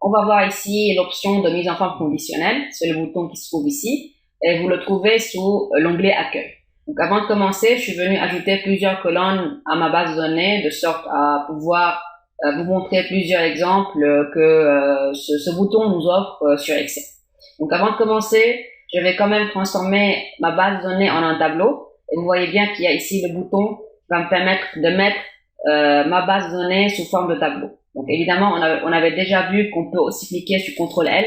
on va voir ici l'option de mise en forme conditionnelle. C'est le bouton qui se trouve ici et vous le trouvez sous l'onglet Accueil. Donc avant de commencer, je suis venu ajouter plusieurs colonnes à ma base de données de sorte à pouvoir vous montrer plusieurs exemples que ce bouton nous offre sur Excel. Donc avant de commencer, je vais quand même transformer ma base de données en un tableau. Et vous voyez bien qu'il y a ici le bouton qui va me permettre de mettre ma base de données sous forme de tableau. Donc évidemment, on avait déjà vu qu'on peut aussi cliquer sur CTRL L.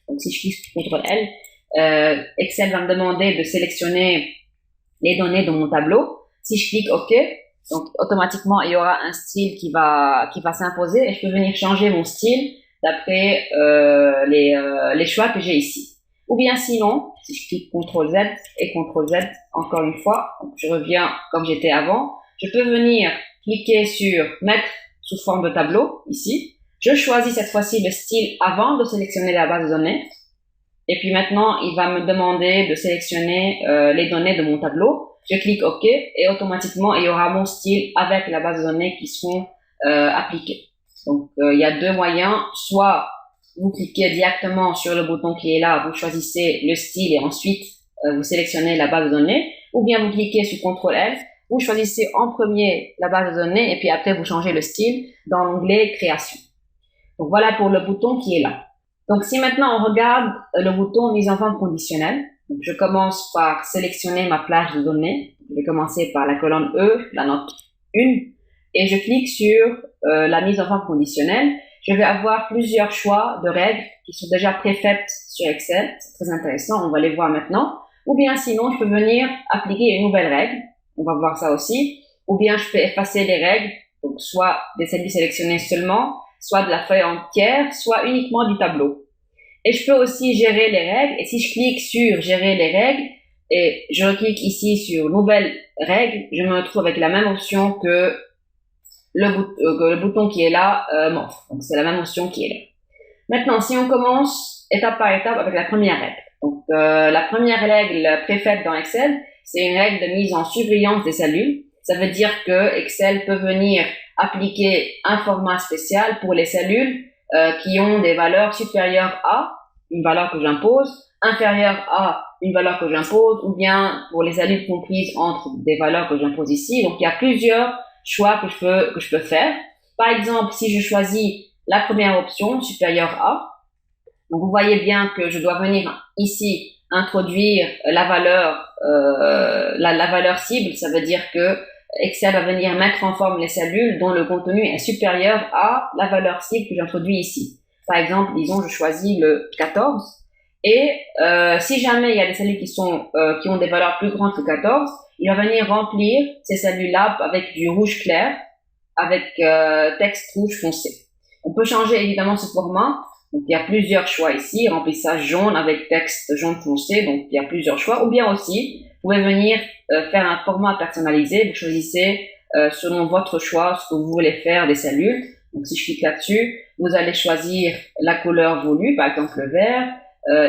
Donc si je clique sur CTRL L, Excel va me demander de sélectionner les données de mon tableau. Si je clique OK, donc automatiquement il y aura un style qui va s'imposer et je peux venir changer mon style d'après les choix que j'ai ici. Ou bien sinon, si je clique CTRL Z et CTRL Z encore une fois, donc je reviens comme j'étais avant, je peux venir cliquer sur mettre sous forme de tableau ici. Je choisis cette fois-ci le style avant de sélectionner la base de données. Et puis maintenant, il va me demander de sélectionner les données de mon tableau. Je clique OK et automatiquement, il y aura mon style avec la base de données qui seront appliquées. Donc, il y a deux moyens. Soit vous cliquez directement sur le bouton qui est là, vous choisissez le style et ensuite vous sélectionnez la base de données. Ou bien vous cliquez sur CTRL L, vous choisissez en premier la base de données et puis après vous changez le style dans l'onglet Création. Donc voilà pour le bouton qui est là. Donc si maintenant on regarde le bouton mise en forme conditionnelle, donc je commence par sélectionner ma plage de données. Je vais commencer par la colonne E, la note 1, et je clique sur la mise en forme conditionnelle. Je vais avoir plusieurs choix de règles qui sont déjà préfaites sur Excel. C'est très intéressant, on va les voir maintenant. Ou bien sinon, je peux venir appliquer une nouvelle règle. On va voir ça aussi. Ou bien je peux effacer les règles, donc soit des cellules sélectionnées seulement, soit de la feuille entière, soit uniquement du tableau. Et je peux aussi gérer les règles. Et si je clique sur gérer les règles et je clique ici sur nouvelles règles, je me retrouve avec la même option que le bouton qui est là m'offre. Donc c'est la même option qui est là. Maintenant, si on commence étape par étape avec la première règle. Donc la première règle préfaite dans Excel, c'est une règle de mise en surveillance des cellules. Ça veut dire que Excel peut venir appliquer un format spécial pour les cellules qui ont des valeurs supérieures à une valeur que j'impose, inférieure à une valeur que j'impose, ou bien pour les cellules comprises entre des valeurs que j'impose ici. Donc il y a plusieurs choix que je peux faire. Par exemple, si je choisis la première option, supérieure à, donc vous voyez bien que je dois venir ici introduire la valeur, la valeur cible. Ça veut dire que Excel va venir mettre en forme les cellules dont le contenu est supérieur à la valeur cible que j'introduis ici. Par exemple, disons, je choisis le 14. Et si jamais il y a des cellules qui ont des valeurs plus grandes que 14, il va venir remplir ces cellules-là avec du rouge clair, avec texte rouge foncé. On peut changer évidemment ce format. Donc, il y a plusieurs choix ici. Remplissage jaune avec texte jaune foncé. Donc, il y a plusieurs choix. Ou bien aussi, vous pouvez venir faire un format personnalisé. Vous choisissez selon votre choix ce que vous voulez faire des cellules. Donc, si je clique là-dessus, vous allez choisir la couleur voulue, par exemple le vert.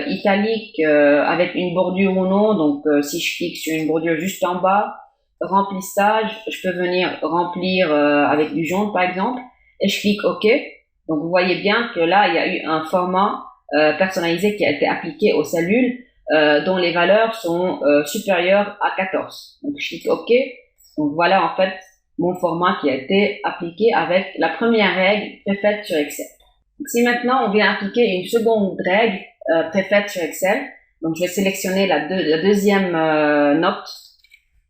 Italique avec une bordure ou non. Donc, si je clique sur une bordure juste en bas, remplissage, je peux venir remplir avec du jaune, par exemple. Et je clique OK. Donc, vous voyez bien que là, il y a eu un format personnalisé qui a été appliqué aux cellules dont les valeurs sont supérieures à 14. Donc, je clique OK. Donc, voilà en fait mon format qui a été appliqué avec la première règle préfaite sur Excel. Donc, si maintenant on vient appliquer une seconde règle préfaite sur Excel, donc je vais sélectionner la deuxième note.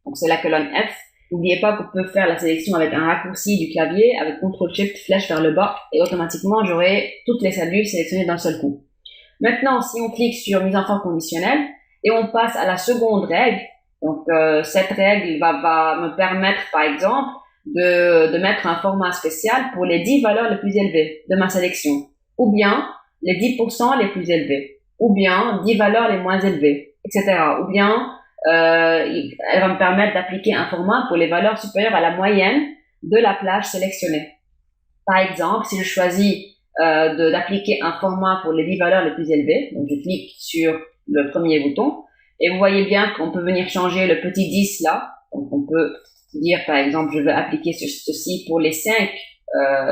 Donc, c'est la colonne F. N'oubliez pas qu'on peut faire la sélection avec un raccourci du clavier, avec CTRL-SHIFT, flèche vers le bas, et automatiquement, j'aurai toutes les cellules sélectionnées d'un seul coup. Maintenant, si on clique sur mise en forme conditionnelle, et on passe à la seconde règle, donc cette règle va me permettre, par exemple, de mettre un format spécial pour les 10 valeurs les plus élevées de ma sélection, ou bien les 10% les plus élevés, ou bien 10 valeurs les moins élevées, etc. Ou bien elle va me permettre d'appliquer un format pour les valeurs supérieures à la moyenne de la plage sélectionnée. Par exemple, si je choisis d'appliquer un format pour les 10 valeurs les plus élevées, donc je clique sur le premier bouton, et vous voyez bien qu'on peut venir changer le petit 10 là. Donc on peut dire par exemple, je veux appliquer ceci pour les 5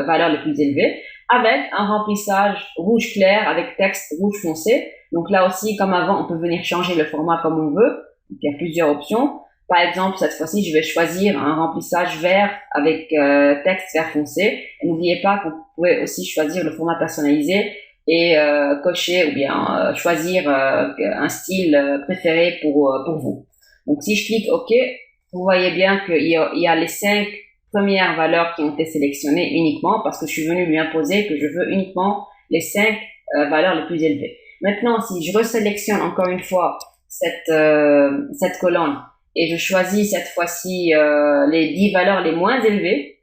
valeurs les plus élevées. avec un remplissage rouge clair avec texte rouge foncé. Donc là aussi, comme avant, on peut venir changer le format comme on veut. Donc il y a plusieurs options. Par exemple, cette fois-ci, je vais choisir un remplissage vert avec texte vert foncé. Et n'oubliez pas qu'on pouvait aussi choisir le format personnalisé et cocher ou bien choisir un style préféré pour vous. Donc si je clique OK, vous voyez bien qu'il y a les 5 premières valeurs qui ont été sélectionnées uniquement parce que je suis venu lui imposer que je veux uniquement les 5 valeurs les plus élevées. Maintenant, si je resélectionne encore une fois cette colonne et je choisis cette fois-ci les 10 valeurs les moins élevées,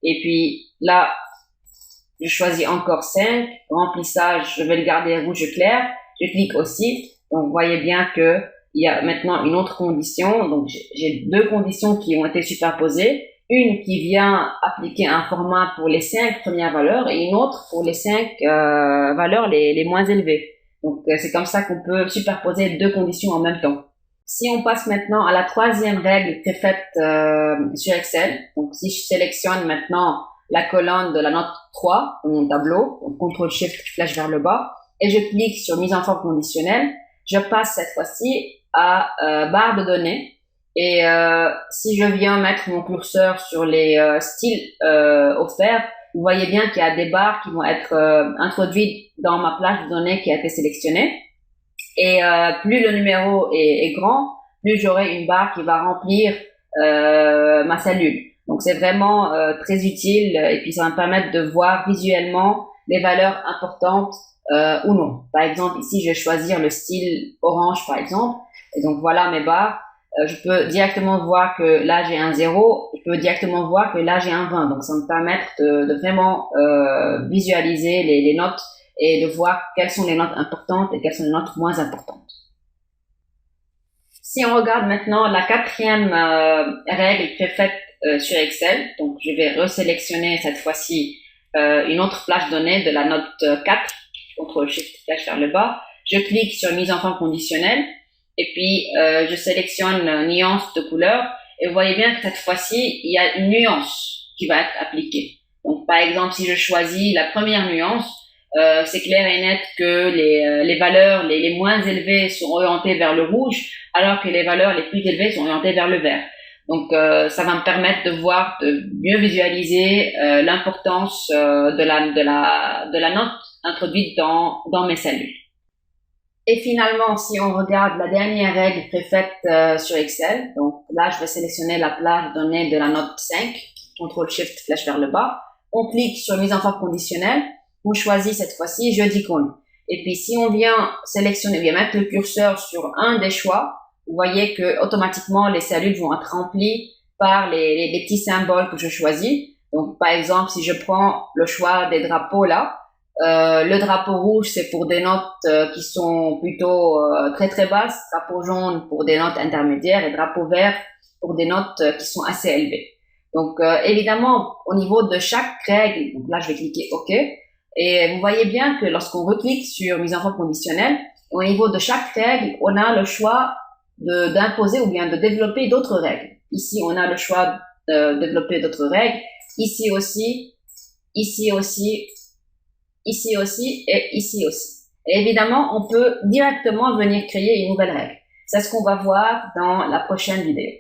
et puis là, je choisis encore 5, remplissage, je vais le garder rouge clair, je clique aussi, donc vous voyez bien que il y a maintenant une autre condition, donc j'ai 2 conditions qui ont été superposées, une qui vient appliquer un format pour les 5 premières valeurs et une autre pour les 5 valeurs les moins élevées. Donc c'est comme ça qu'on peut superposer 2 conditions en même temps. Si on passe maintenant à la 3e règle qui est faite sur Excel, donc si je sélectionne maintenant la colonne de la note 3 dans mon tableau, donc CTRL-SHIFT flèche vers le bas, et je clique sur mise en forme conditionnelle, je passe cette fois-ci à barre de données. Et si je viens mettre mon curseur sur les styles offerts, vous voyez bien qu'il y a des barres qui vont être introduites dans ma plage de données qui a été sélectionnée. Et plus le numéro est grand, plus j'aurai une barre qui va remplir ma cellule. Donc c'est vraiment très utile et puis ça va me permettre de voir visuellement les valeurs importantes ou non. Par exemple, ici, je vais choisir le style orange, par exemple. Et donc, voilà mes barres. Je peux directement voir que là, j'ai un 0. Je peux directement voir que là, j'ai un 20. Donc, ça me permet de vraiment visualiser les notes et de voir quelles sont les notes importantes et quelles sont les notes moins importantes. Si on regarde maintenant la 4e règle qui est faite sur Excel, donc je vais resélectionner cette fois-ci une autre plage de données de la note 4, CTRL-SHIFT flèche vers le bas, je clique sur mise en forme conditionnelle et puis je sélectionne nuance de couleur et vous voyez bien que cette fois-ci il y a une nuance qui va être appliquée. Donc par exemple si je choisis la première nuance, c'est clair et net que les valeurs les moins élevées sont orientées vers le rouge alors que les valeurs les plus élevées sont orientées vers le vert. Donc ça va me permettre de voir, de mieux visualiser l'importance de la note introduite dans mes cellules. Et finalement, si on regarde la dernière règle préfaite sur Excel, donc là je vais sélectionner la plage de données de la note 5, CTRL-SHIFT flèche vers le bas, on clique sur mise en forme conditionnelle, on choisit cette fois-ci jeu d'icônes. Et puis si on vient sélectionner, bien mettre le curseur sur un des choix, vous voyez que automatiquement les cellules vont être remplies par les petits symboles que je choisis. Donc par exemple, si je prends le choix des drapeaux là, le drapeau rouge c'est pour des notes qui sont plutôt très très basses, drapeau jaune pour des notes intermédiaires et drapeau vert pour des notes qui sont assez élevées. Donc évidemment au niveau de chaque règle, donc là je vais cliquer OK, et vous voyez bien que lorsqu'on reclique sur mise en forme conditionnelle, au niveau de chaque règle, on a le choix d'imposer ou bien de développer d'autres règles. Ici, on a le choix de développer d'autres règles. Ici aussi, ici aussi, ici aussi et ici aussi. Et évidemment, on peut directement venir créer une nouvelle règle. C'est ce qu'on va voir dans la prochaine vidéo.